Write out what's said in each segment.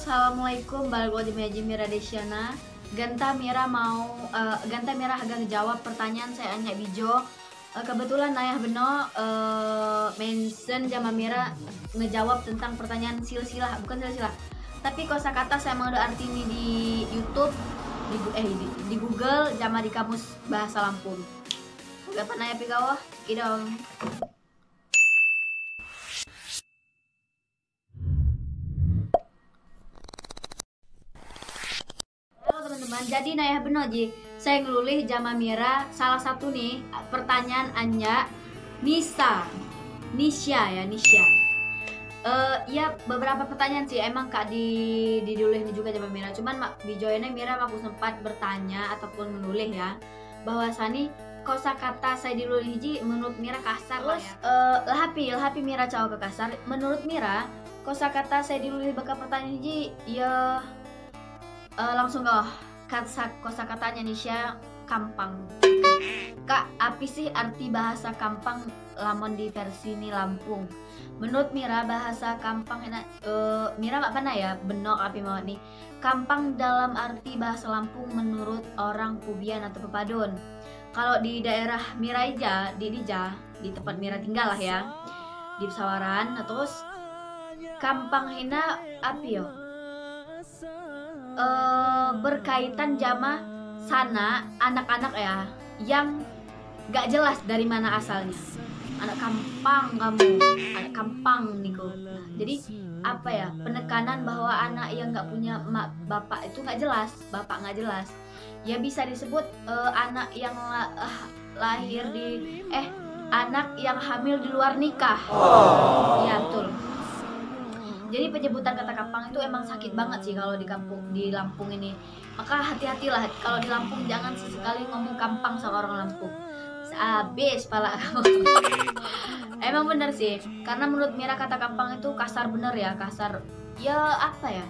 Assalamualaikum. Balik lagi Meji Mira Desiana. Ganta Mira agak ngejawab pertanyaan saya Anya Bijo. Kebetulan Ayah Beno mention jama Mira ngejawab tentang pertanyaan silsilah, bukan silsilah. Tapi kosakata saya mau ada arti ini di YouTube, di Google, jama di kamus bahasa Lampung. Kapan Ayah Pigawah? Idong. Teman-teman, jadi Nayah Benoji saya ngelulih jama Mira salah satu nih pertanyaan Anya Nisha ya beberapa pertanyaan sih emang kak didulih ini juga jama Mira, cuman di joinnya Mira aku sempat bertanya ataupun menulis ya bahwa sani kosakata saya dilulih hiji menurut Mira kasar lah ya. Lahapi Mira cowok ke kasar menurut Mira kosakata saya dilulih bakal pertanyaan hiji ya. Langsung kosakatanya Nisha kampang. Kak, apa sih arti bahasa kampang lamon di versi ini Lampung? Menurut Mira bahasa kampang Mira nggak pernah ya benok api mau nih. Kampang dalam arti bahasa Lampung menurut orang Pubian atau Pepadun. Kalau di daerah Mira di tempat Mira tinggal lah ya, di Pesawaran. Nah, terus kampang hina api yo. Berkaitan jama sana anak-anak ya yang gak jelas dari mana asalnya, anak kampang anak kampang niku. Jadi apa ya, penekanan bahwa anak yang gak punya bapak itu gak jelas, bapak gak jelas ya, bisa disebut anak yang lahir di anak yang hamil di luar nikah. Ya betul. Jadi penyebutan kata kampang itu emang sakit banget sih kalau di Lampung ini. Maka hati-hatilah kalau di Lampung, jangan sesekali ngomong kampang sama orang Lampung. Habis pala kamu. Emang bener sih, karena menurut Mira kata kampang itu kasar bener ya, kasar. Ya apa ya?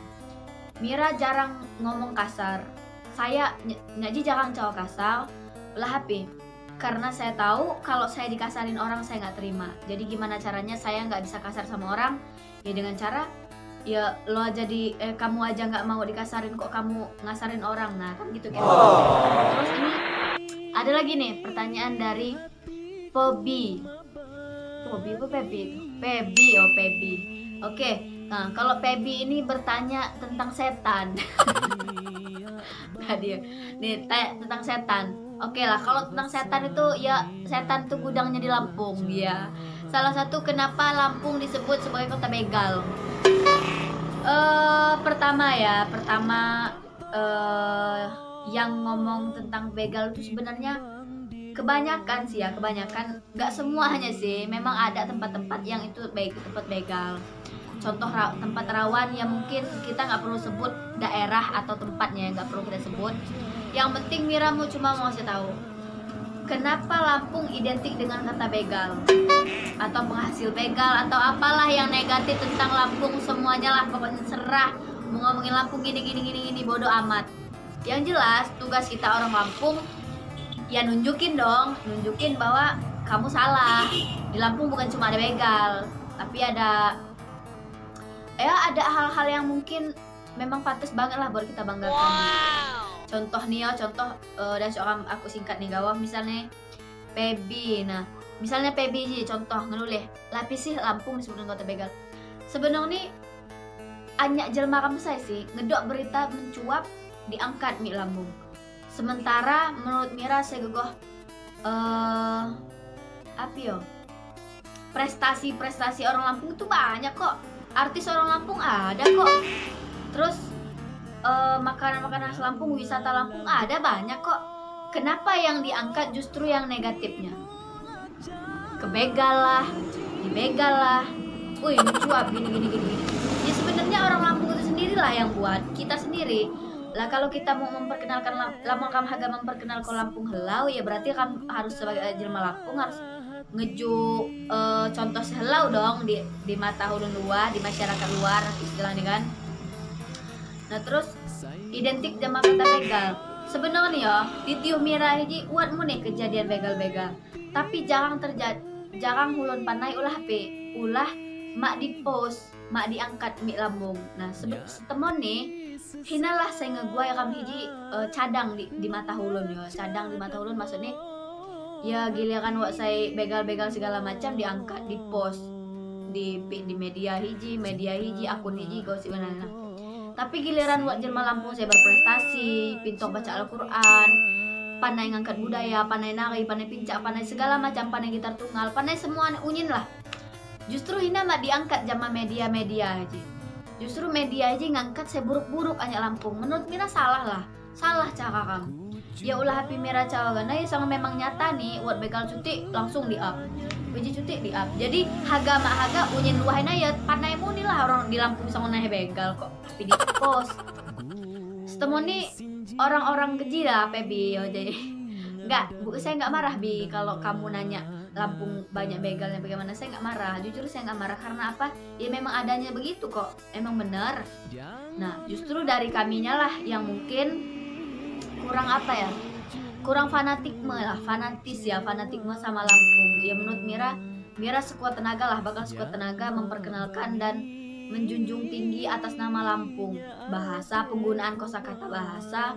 Mira jarang ngomong kasar. Saya ngaji jarang cowok kasar. Lah HP. Karena saya tahu kalau saya dikasarin orang saya nggak terima. Jadi gimana caranya saya nggak bisa kasar sama orang? Ya dengan cara ya lo aja kamu aja nggak mau dikasarin kok kamu ngasarin orang, nah kan gitu kan. Terus ini ada lagi nih pertanyaan dari Pebi. Oke, nah kalau Pebi ini bertanya tentang setan. Nah dia nih tentang setan. Oke lah, kalau tentang setan itu ya setan tuh gudangnya di Lampung ya. Salah satu kenapa Lampung disebut sebagai kota begal. Pertama yang ngomong tentang begal itu sebenarnya kebanyakan nggak semuanya sih, memang ada tempat-tempat yang itu tempat begal. Contoh tempat rawan yang mungkin kita nggak perlu sebut daerah atau tempatnya, nggak perlu kita sebut. Yang penting Mira cuma mau kasih tahu kenapa Lampung identik dengan kata begal atau penghasil begal atau apalah yang negatif tentang Lampung, semuanya lah pokoknya serah. Mau ngomongin Lampung gini bodoh amat. Yang jelas tugas kita orang Lampung ya nunjukin bahwa kamu salah. Di Lampung bukan cuma ada begal, tapi ada hal-hal yang mungkin memang pantas banget lah buat kita banggakan. Contoh dari seorang aku singkat nih gawah, misalnya Pebi. Nah misalnya Pebi contoh ngelulih lapis sih Lampung disebut kota begal. Sebenarnya anyak jelma kamu saya sih ngedok berita mencuap diangkat mi Lampung. Sementara menurut Mira saya gegoh prestasi orang Lampung itu banyak kok, artis orang Lampung ada kok. Terus makanan-makanan khas Lampung, wisata Lampung ada banyak kok. Kenapa yang diangkat justru yang negatifnya? Kebegal lah, dibegal lah. Wih, mencuap gini. Ya sebenarnya orang Lampung itu sendirilah yang buat, kita sendiri. Lah kalau kita mau memperkenalkan memperkenalkan Lampung helau, ya berarti kamu harus sebagai jelma Lampung harus ngeju contoh sehelau dong di mata ulun luar, di masyarakat luar istilahnya kan. Nah terus identik sama kata begal. Sebenarnya ya di tiuh Mira hiji uatmu nih kejadian begal-begal. Tapi jarang ulun panai ulah mak di post mak diangkat mi lambung. Nah setemon nih hinalah saya ngeguai kam hiji cadang di mata ulun ya. Cadang di mata ulun maksudnya ya giliran wak saya begal-begal segala macam diangkat di post di media hiji akun hiji gosip mana. Tapi giliran wak jelma Lampung saya berprestasi, pintar baca Al-Quran, pandai ngangkat budaya, pandai nari, pandai pincak, pandai segala macam, pandai gitar tunggal, pandai semua unyin lah. Justru hina mak diangkat jama media-media aja. Justru media aja ngangkat saya buruk-buruk aja Lampung. Menurut Mira salah lah, salah cara kamu. Ya ulah happy Mira cawagan, nah ya sama memang nyata nih, buat begal cuti langsung di up, biji cuti di up. Jadi haga mak haga unyin luahina ya pandai muni lah orang di Lampung sama naik begal kok, tapi di post. Setemu nih orang-orang keji lah Pebi, jadi saya nggak marah Bi kalau kamu nanya Lampung banyak begalnya bagaimana, saya nggak marah, jujur saya nggak marah karena apa? Ya memang adanya begitu kok, emang bener. Nah justru dari kaminya lah yang mungkin kurang apa ya, kurang fanatisme sama Lampung. Ya menurut Mira sekuat tenaga lah, bakal sekuat tenaga memperkenalkan dan menjunjung tinggi atas nama Lampung. Bahasa, penggunaan kosakata bahasa,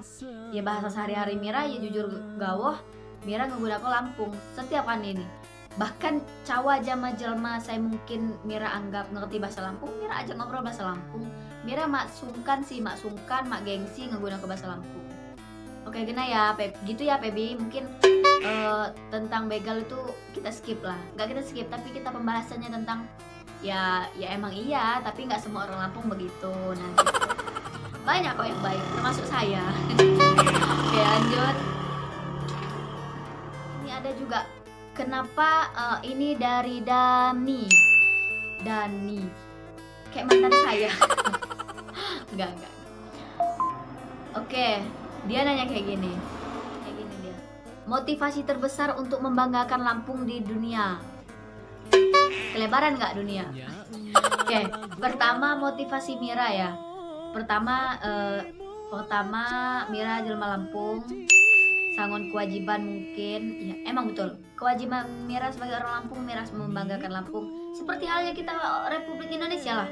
ya bahasa sehari-hari Mira ya jujur gawoh Mira menggunakan Lampung setiap kan ini. Bahkan cawa jama jelma saya mungkin Mira anggap ngerti bahasa Lampung, Mira aja ngobrol bahasa Lampung. Mira mak sungkan, mak gengsi menggunakan bahasa Lampung. Oke gena ya gitu ya Pebi, mungkin tentang begal itu kita skip lah, nggak kita skip tapi kita pembahasannya tentang ya emang iya, tapi nggak semua orang Lampung begitu. Nanti banyak kok yang baik termasuk saya. Oke lanjut, ini ada juga kenapa ini dari Dani kayak mantan saya. enggak. Oke, dia nanya kayak gini dia. Motivasi terbesar untuk membanggakan Lampung di dunia. Kelebaran nggak dunia? Oke, pertama motivasi Mira ya. Pertama Mira jelma Lampung. Sangon kewajiban mungkin, ya emang betul. Kewajiban Mira sebagai orang Lampung, Mira membanggakan Lampung. Seperti halnya kita Republik Indonesia lah.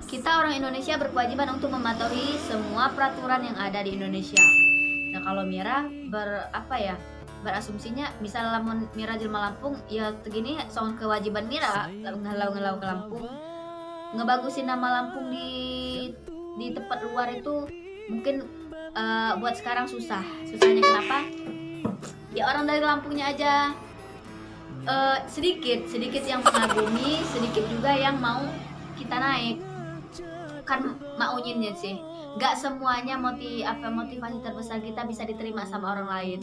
Kita orang Indonesia berkewajiban untuk mematuhi semua peraturan yang ada di Indonesia. Nah kalau Mira berasumsinya misal lamun Mira jelma Lampung ya begini soal kewajiban Mira ngelau ke Lampung, ngebagusin nama Lampung di tempat luar itu mungkin buat sekarang susahnya kenapa? Ya orang dari Lampungnya aja sedikit yang mengagumi, sedikit juga yang mau kita naik. Kan mauinnya sih nggak semuanya motivasi terbesar kita bisa diterima sama orang lain.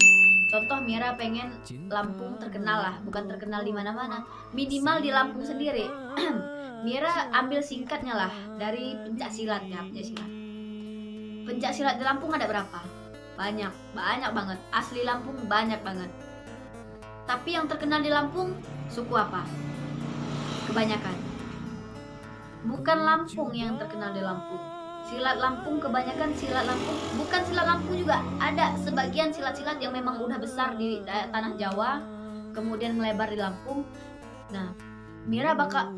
Contoh Mira pengen Lampung terkenal lah, bukan terkenal di mana-mana, minimal di Lampung sendiri. Mira ambil singkatnya lah dari pencak silat ya, pencak silat di Lampung ada berapa? Banyak banget, asli Lampung banyak banget. Tapi yang terkenal di Lampung suku apa? Kebanyakan bukan Lampung yang terkenal di Lampung. Silat Lampung kebanyakan silat Lampung, bukan silat Lampung juga ada sebagian silat-silat yang memang udah besar di tanah Jawa, kemudian melebar di Lampung. Nah, Mira bakal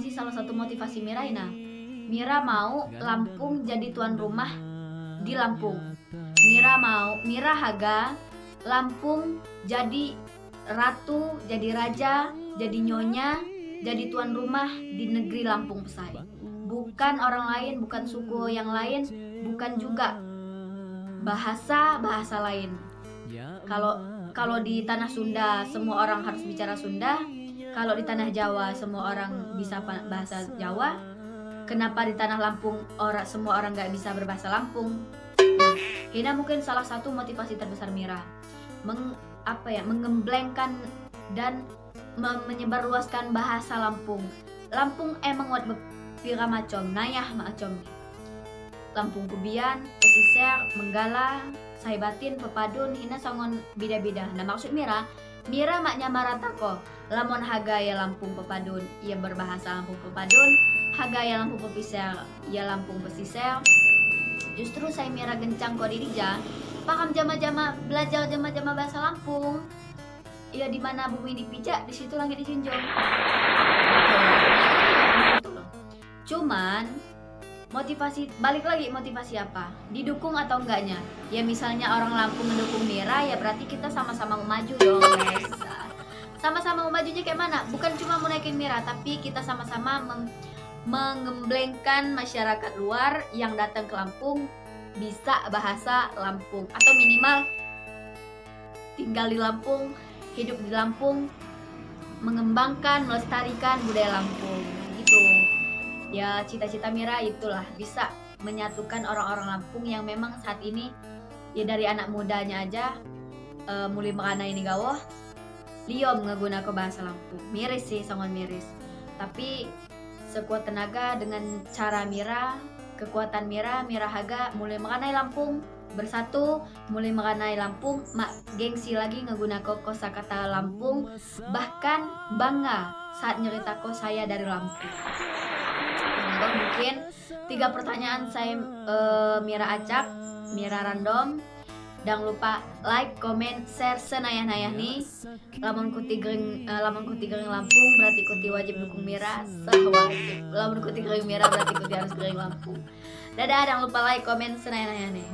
salah satu motivasi Mira ini. Mira mau Lampung jadi tuan rumah di Lampung. Mira haga Lampung jadi ratu, jadi raja, jadi nyonya, jadi tuan rumah di negeri Lampung Pesai. Bukan orang lain, bukan suku yang lain, bukan juga bahasa lain. Kalau di tanah Sunda semua orang harus bicara Sunda, kalau di tanah Jawa semua orang bisa bahasa Jawa, kenapa di tanah Lampung semua orang nggak bisa berbahasa Lampung? Nah, ini mungkin salah satu motivasi terbesar Mira mengemblengkan dan menyebarluaskan bahasa Lampung. Lampung emang buat pira macam, nayah macam. Lampung Kubian, Pesisir, Menggala, Saibatin, Pepadun, hina sangon bida-bida. Nah maksud Mira mak nyamarata ko. Lamun haga ya Lampung Pepadun, ia berbahasa Lampung Pepadun. Haga ya Lampung Pesisir, ya Lampung Pesisir. Justru saya Mira gencang ko dirija, paham jama-jama, belajar jama-jama bahasa Lampung. Ya di mana bumi dipijak, di situ langit dijunjung. Betul. Cuman motivasi, balik lagi, motivasi apa? Didukung atau enggaknya? Ya misalnya orang Lampung mendukung Mira, ya berarti kita sama-sama mau maju dong guys. Sama-sama mau majunya kayak mana? Bukan cuma mau naikin Mira, tapi kita sama-sama mengemblengkan masyarakat luar yang datang ke Lampung bisa bahasa Lampung, atau minimal tinggal di Lampung, hidup di Lampung, mengembangkan, melestarikan budaya Lampung gitu. Ya cita-cita Mira itulah, bisa menyatukan orang-orang Lampung yang memang saat ini ya dari anak mudanya aja mulai makana ini gawoh liom ngeguna ke bahasa Lampung. Miris sih, sangat miris. Tapi sekuat tenaga dengan cara Mira, kekuatan Mira Haga mulai mengenai Lampung, bersatu mulai mengenai Lampung, mak gengsi lagi ngeguna kosakata Lampung, bahkan bangga saat nyerita saya dari Lampung. Nah, mungkin 3 pertanyaan saya Mira acak, Mira random. Jangan lupa like, comment, share senayah-nayah nih. Lamun kuti gering Lampung berarti kuti wajib dukung Mira. Lamun kuti gering Mira berarti kuti harus gering Lampung. Dadah, jangan lupa like, comment, senayah-nayah nih.